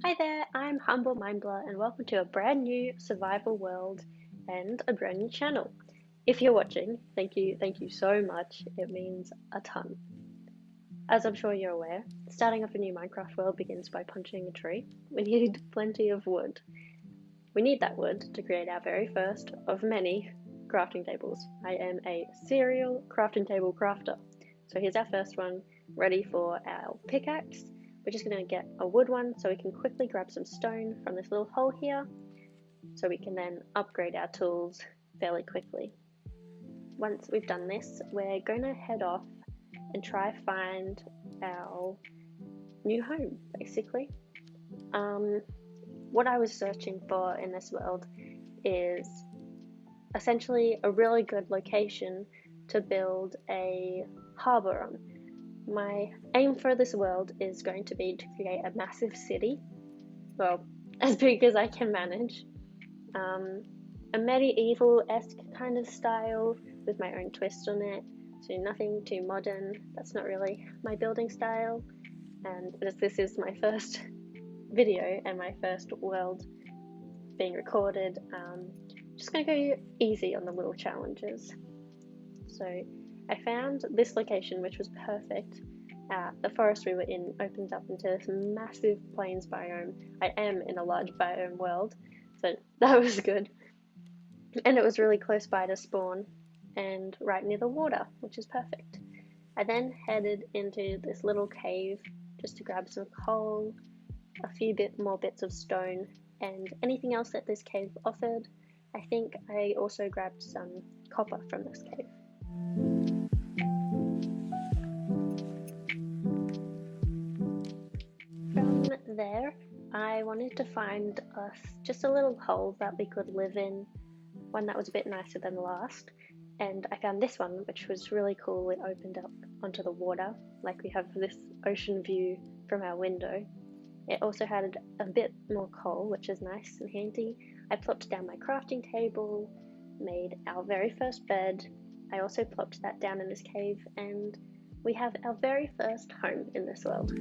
Hi there, I'm Humble Mindbler and welcome to a brand new survival world and a brand new channel. If you're watching, thank you so much. It means a ton. As I'm sure you're aware, starting off a new Minecraft world begins by punching a tree. We need plenty of wood. We need that wood to create our very first of many crafting tables. I am a serial crafting table crafter. So here's our first one, ready for our pickaxe. We're just going to get a wood one so we can quickly grab some stone from this little hole here so we can then upgrade our tools fairly quickly. Once we've done this, we're going to head off and try find our new home, basically. What I was searching for in this world is essentially a really good location to build a harbour on. My aim for this world is going to be to create a massive city, well, as big as I can manage, a medieval-esque kind of style with my own twist on it, so nothing too modern. That's not really my building style, and as this is my first video and my first world being recorded, just gonna go easy on the little challenges. So I found this location, which was perfect. The forest we were in opened up into this massive plains biome. I am in a large biome world, so that was good. And it was really close by to spawn and right near the water, which is perfect. I then headed into this little cave just to grab some coal, a few more bits of stone, and anything else that this cave offered. I think I also grabbed some copper from this cave. From there, I wanted to find us just a little hole that we could live in, one that was a bit nicer than the last, and I found this one, which was really cool. It opened up onto the water, like we have this ocean view from our window. It also had a bit more coal, which is nice and handy. I plopped down my crafting table, made our very first bed. I also plopped that down in this cave, and we have our very first home in this world.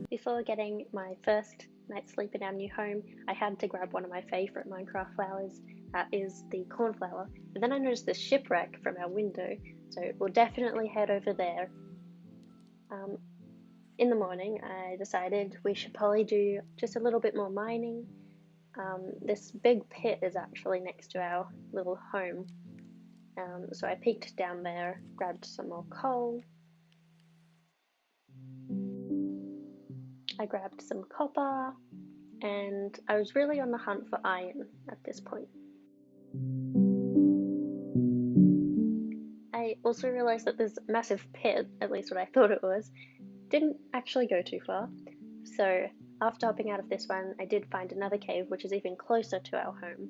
Before getting my first night's sleep in our new home, I had to grab one of my favourite Minecraft flowers, that is the cornflower. And then I noticed this shipwreck from our window, so we'll definitely head over there. In the morning, I decided we should probably do just a little bit more mining. This big pit is actually next to our little home, so I peeked down there, grabbed some more coal. I grabbed some copper, and I was really on the hunt for iron at this point. I also realized that this massive pit, at least what I thought it was, didn't actually go too far. So after hopping out of this one, I did find another cave which is even closer to our home.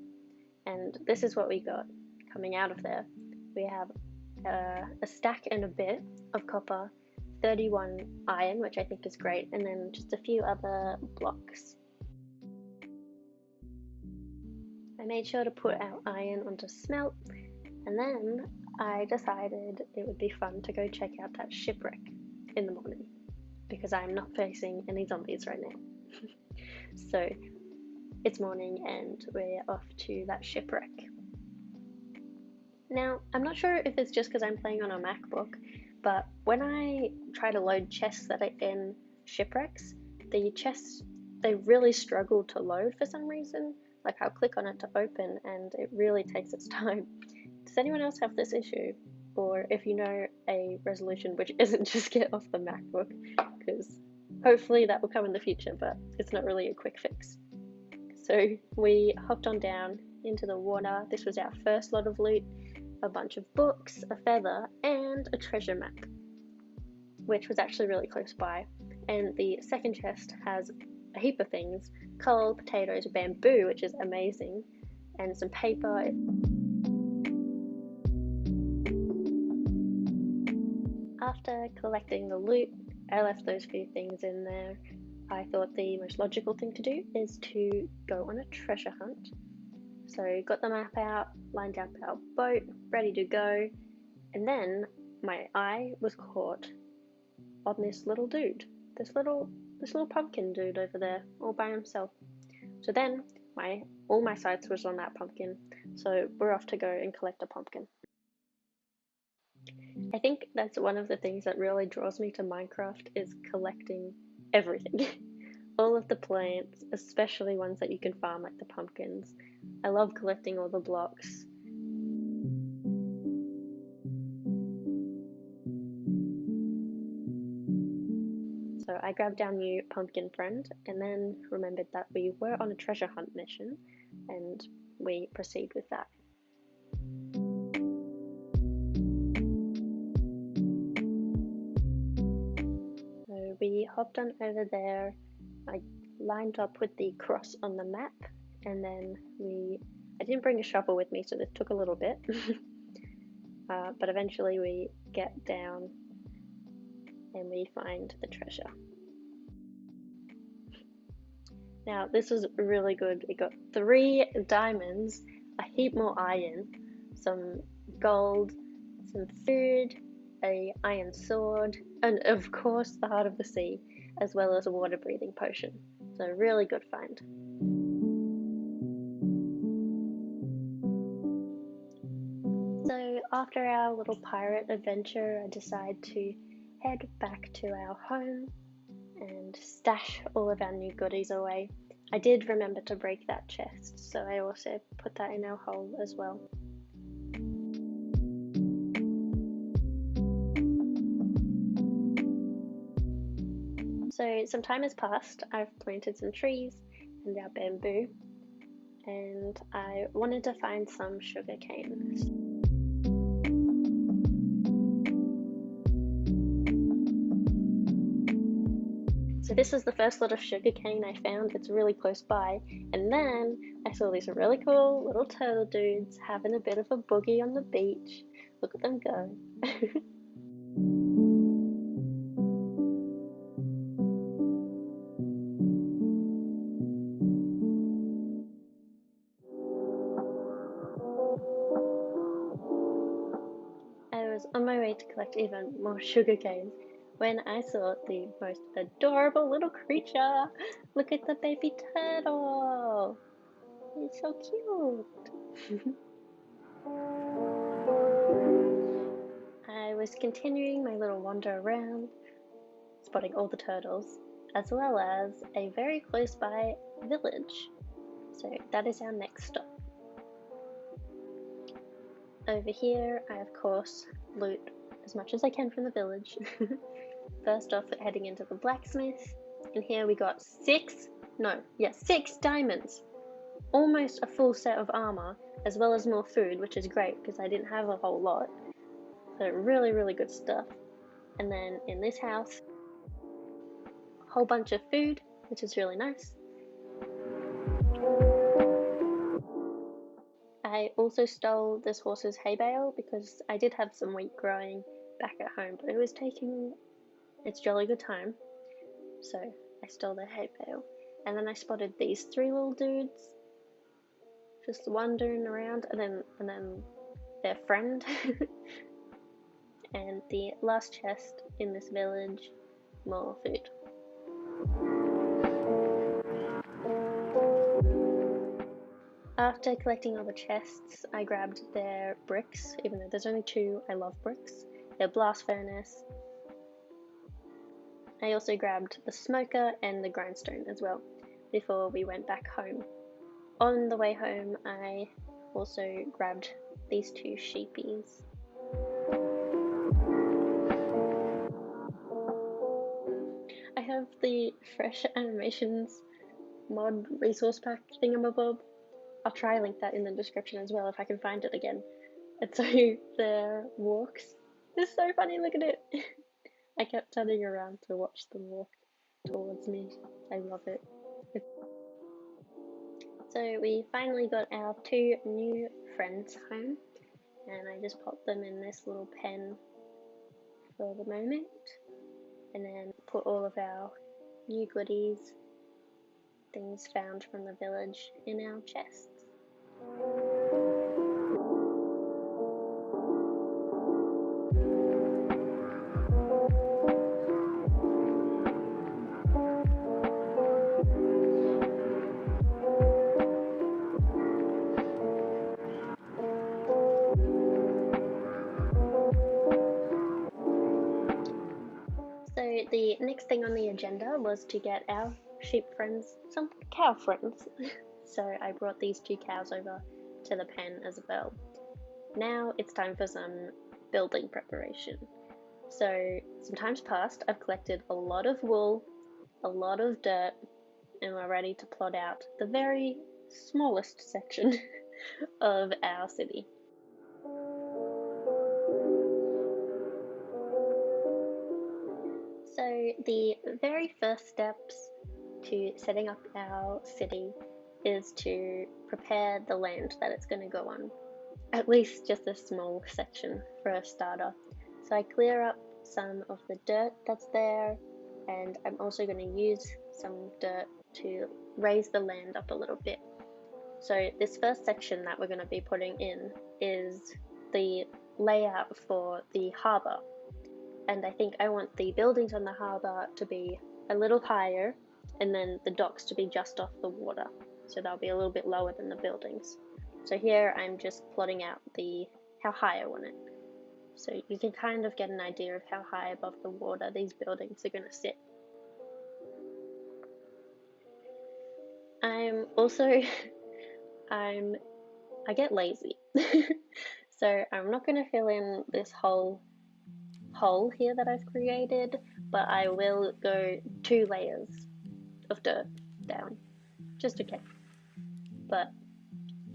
And this is what we got coming out of there. We have a stack and a bit of copper, 31 iron, which I think is great, and then just a few other blocks. I made sure to put our iron onto smelt, and then I decided it would be fun to go check out that shipwreck in the morning, because I'm not facing any zombies right now. So it's morning and we're off to that shipwreck. Now, I'm not sure if it's just because I'm playing on a MacBook, but when I try to load chests that are in shipwrecks, the chests, they really struggle to load for some reason. Like I'll click on it to open and it really takes its time. Does anyone else have this issue? Or if you know a resolution which isn't just get off the MacBook, because hopefully that will come in the future, but it's not really a quick fix. So we hopped on down into the water. This was our first lot of loot, a bunch of books, a feather, and a treasure map, which was actually really close by. And the second chest has a heap of things: coal, potatoes, bamboo, which is amazing, and some paper. After collecting the loot, I left those few things in there. I thought the most logical thing to do is to go on a treasure hunt. So got the map out, lined up our boat, ready to go, and then my eye was caught on this little dude, this little pumpkin dude over there, all by himself. So then all my sights was on that pumpkin, so we're off to go and collect a pumpkin. I think that's one of the things that really draws me to Minecraft is collecting everything. All of the plants, especially ones that you can farm like the pumpkins. I love collecting all the blocks. So I grabbed our new pumpkin friend and then remembered that we were on a treasure hunt mission and we proceed with that. So we hopped on over there. I lined up with the cross on the map, and then I didn't bring a shovel with me, so this took a little bit. But eventually we get down and we find the treasure. Now this was really good. We got 3 diamonds, a heap more iron, some gold, some food, a iron sword, and of course the Heart of the Sea, as well as a water breathing potion. So really good find. So after our little pirate adventure, I decided to head back to our home and stash all of our new goodies away. I did remember to break that chest, so I also put that in our hole as well. So some time has passed. I've planted some trees and our bamboo, and I wanted to find some sugar cane. So this is the first lot of sugar cane I found. It's really close by, and then I saw these really cool little turtle dudes having a bit of a boogie on the beach. Look at them go. I was on my way to collect even more sugar canes when I saw the most adorable little creature. Look at the baby turtle. It's so cute. I was continuing my little wander around, spotting all the turtles, as well as a very close by village. So that is our next stop. Over here, I of course loot as much as I can from the village. First off, heading into the blacksmith, and here we got 6 diamonds. Almost a full set of armor, as well as more food, which is great because I didn't have a whole lot. So really, really good stuff. And then in this house, a whole bunch of food, which is really nice. I also stole this horse's hay bale because I did have some wheat growing back at home, but it was taking its jolly good time. So I stole their hay bale. And then I spotted these 3 little dudes just wandering around, and then their friend. And the last chest in this village, more food. After collecting all the chests, I grabbed their bricks, even though there's only 2, I love bricks. Their blast furnace. I also grabbed the smoker and the grindstone as well, before we went back home. On the way home, I also grabbed these 2 sheepies. I have the Fresh Animations mod resource pack thingamabob. I'll try link that in the description as well if I can find it again. And so their walks, it's so funny, look at it. I kept turning around to watch them walk towards me. I love it. So we finally got our 2 new friends home, and I just popped them in this little pen for the moment, and then put all of our new goodies, things found from the village, in our chests. the next thing on the agenda was to get our sheep friends some cow friends. So I brought these 2 cows over to the pen as well. Now it's time for some building preparation. So some time's passed, I've collected a lot of wool, a lot of dirt, and we're ready to plot out the very smallest section of our city. So the very first steps to setting up our city is to prepare the land that it's going to go on. At least just a small section for a starter. So I clear up some of the dirt that's there, and I'm also going to use some dirt to raise the land up a little bit. So this first section that we're going to be putting in is the layout for the harbour. And I think I want the buildings on the harbour to be a little higher, and then the docks to be just off the water. So they'll be a little bit lower than the buildings. So here I'm just plotting out how high I want it. So you can kind of get an idea of how high above the water these buildings are going to sit. I'm also, I get lazy. So I'm not going to fill in this whole hole here that I've created, but I will go 2 layers of dirt down, just okay. But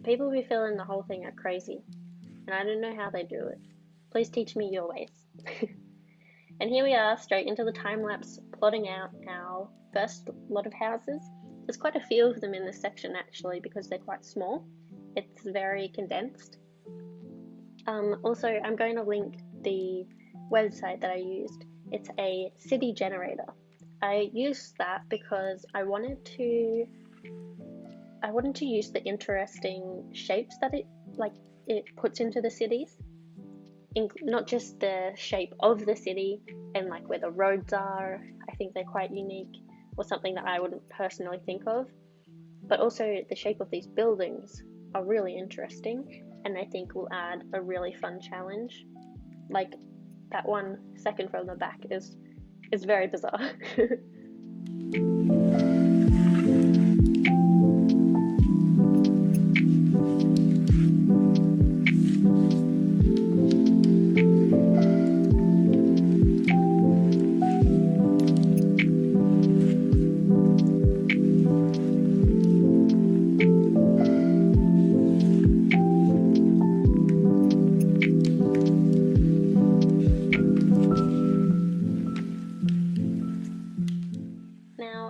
people who fill in the whole thing are crazy, and I don't know how they do it. Please teach me your ways. And here we are, straight into the time-lapse, plotting out our first lot of houses. There's quite a few of them in this section actually, because they're quite small. It's very condensed. Also, I'm going to link the website that I used. It's a city generator. I used that because I wanted to use the interesting shapes that it puts into the cities, not just the shape of the city and like where the roads are. I think they're quite unique, or something that I wouldn't personally think of, but also the shape of these buildings are really interesting, and I think will add a really fun challenge. Like that one second from the back is very bizarre.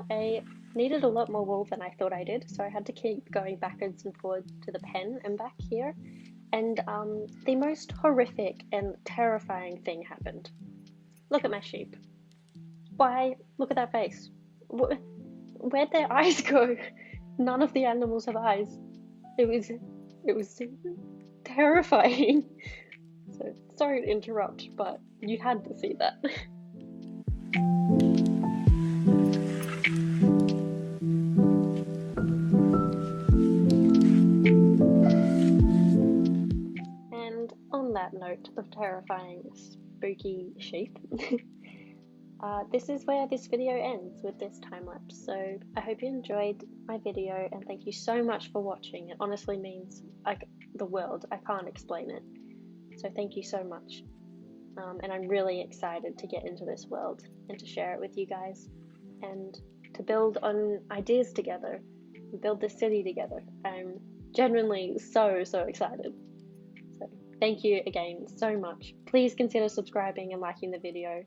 I needed a lot more wool than I thought I did, so I had to keep going backwards and forwards to the pen and back here, and the most horrific and terrifying thing happened. Look at my sheep. Why? Look at that face. Where'd their eyes go? None of the animals have eyes. It was terrifying. So sorry to interrupt, but you had to see that. And on that note of terrifying, spooky sheep, this is where this video ends, with this time lapse. So I hope you enjoyed my video, and thank you so much for watching. It honestly means like the world. I can't explain it. So thank you so much. And I'm really excited to get into this world and to share it with you guys, and to build on ideas together, and build this city together. I'm genuinely so excited. So thank you again so much. Please consider subscribing and liking the video,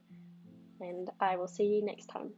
and I will see you next time.